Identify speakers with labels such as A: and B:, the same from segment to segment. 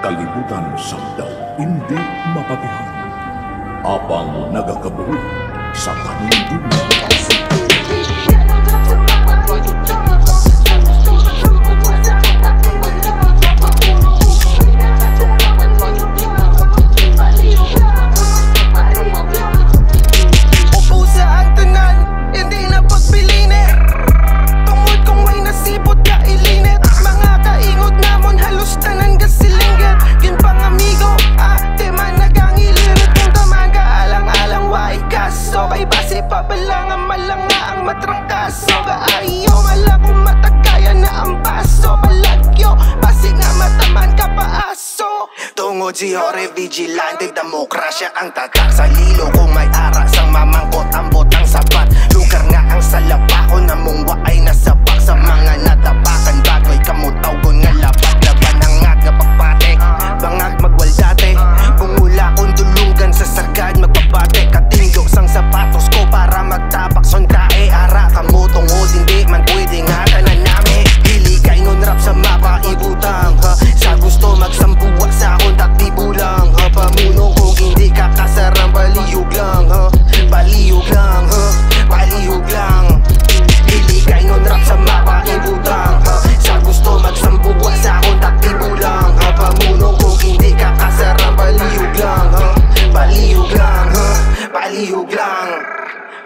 A: Kalibutan samdaw hindi mapatihan. Apang nagakabuhi sa kaning
B: pabalangan malanga ang matrangkaso. Kaayo malakong matagaya na ang baso. Balagyo, basi nga mataman ka paaso. Tungod si Hore Vigilante, demokrasya ang tatak sa lilo. Kung may ara sang mamangkot ang botang sapat. Lugar nga ang salapako na mungwa ay nasapak. Sa mga natapakan bagoy kamutaw gon nga lapat. Laban ang nga pagpatek, bangag magwaldate. Pungula kong dulungan sa sagad magpapate. Katinggo sang sapatos ko para magtapak son kae. Ara kamo tungod hindi man pwede nga tanan nami. Dili kay ngon rap sa mapa ibutang ha. Sa gusto magsambuwa sa akong takti bulang ha. Pamunong kung hindi ka kasarang baliyog lang ha. Baliyog lang ha. Baliyog lang. Dili kay ngon rap sa mapa ibutang ha. Sa gusto magsambuwa sa akong takti bulang ha. Pamunong kung hindi ka kasarang baliyog lang ha. Baliyog lang ha. Baliyog lang.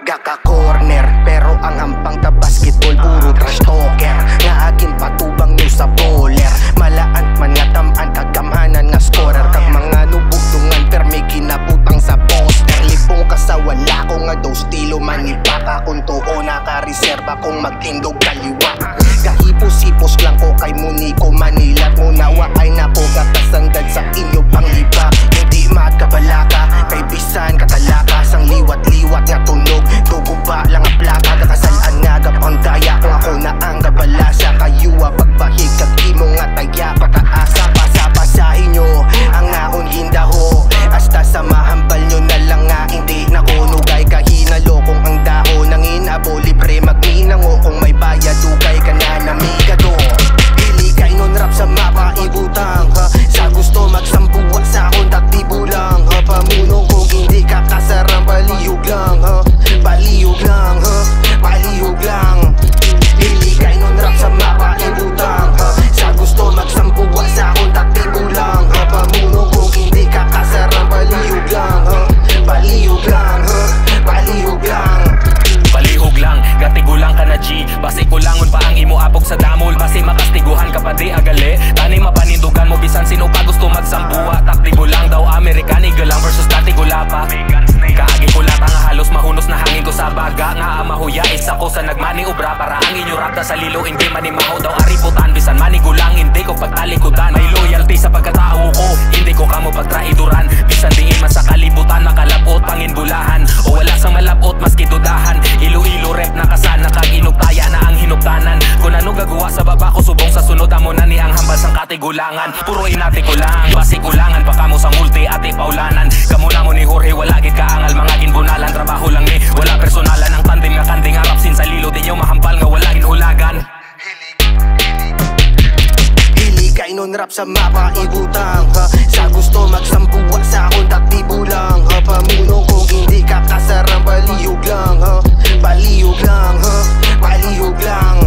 B: Gaka corner pero ang hampang ta basketball puro trash talker. Nga akin patubang nyo sa bowler. Malaan man nga tamaan kagamhanan nga scorer. Kag mga nubugtungan per may kinabutang sa poster. Lipong ka sa wala ko nga daw stilo manipaka. Kung tuo nakareserba kung magtindog kaliwa. Kahipos-hipos lang ko kay Munico Manila. Munawa ay napogatasandad sa inyo pangliba. Hindi magkabalaka kay bisan katalaka. Sang liwat-liwat nga tunog tugo ba lang ang plaka. Kakasalaan nga gapang daya kung ako na ang kabalasa. Kayuwa pagbahig kag imo nga taya pataasa. Pasapasahin nyo ang naon hindaho. Hasta sa mahambal nyo na lang nga hindi nakunugay. Kahinalo kung ang dahon nang inabo libre magminango. Kung may bayad dugay ka na namigado. Dili kay nun rap sa mapa ibutang ha. Sa gusto magsambuwa sa akong takti bulang ha. Pamunong kung hindi ka kasarang baliyog lang ha. Baliyog lang ha. Baliyog lang. Dili kay nun rap sa mapa ibutang ha. Sa gusto magsambuwa sa akong takti bulang ha. Pamunong kung hindi ka kasarang baliyog lang ha. Baliyog lang ha. Baliyog lang.
C: Balihog lang, gatigulang ka na G. Basi kulangon pa ang imo apok sa damol. Basi makastiguhan ka pa di agali. Tani mapanindugan mo bisan sino pa gusto magsambuwa. Takdigulang daw American Eagle lang versus tatigulapa. Kaagi kulat ang halos mahunos na hangin ko sa baga. Nga amahuya isa ko sa nagmani ubra. Para ang inyo rap sa lilo hindi manimaho daw ariputan. Bisan manigulang hindi ko pagtalikudan. May loyalty sa pagkatao ko, hindi ko kamo pagtraiduran. Bisan diin man sa kalibutan makalapot panginbulahan. O wala sang malapot maski dudahan. Ilo-ilo rep nakasana kag inugtaya na ang hinugtanan. Kung ano gagawa sa baba ko subong sa sunod amo na ni ang hambal sang katigulangan. Puro inati ko lang, basi kulangan pa kamo sa multi ati paulanan. Kamo na mo ni Jorge wala gid kaangal mga ginbunalan. Trabaho lang ni wala personalan. Ang tandem nga kanding harap sin sa lilo di nyo mahampal nga wala ginhulagan.
B: Dili kay nun rap sa mapa ibutang ha. Sa gusto magsambuwa sa akong takti bulang ha. Pamunong kung hindi ka kasarang baliyog lang ha. Baliyog lang ha. Baliyog lang.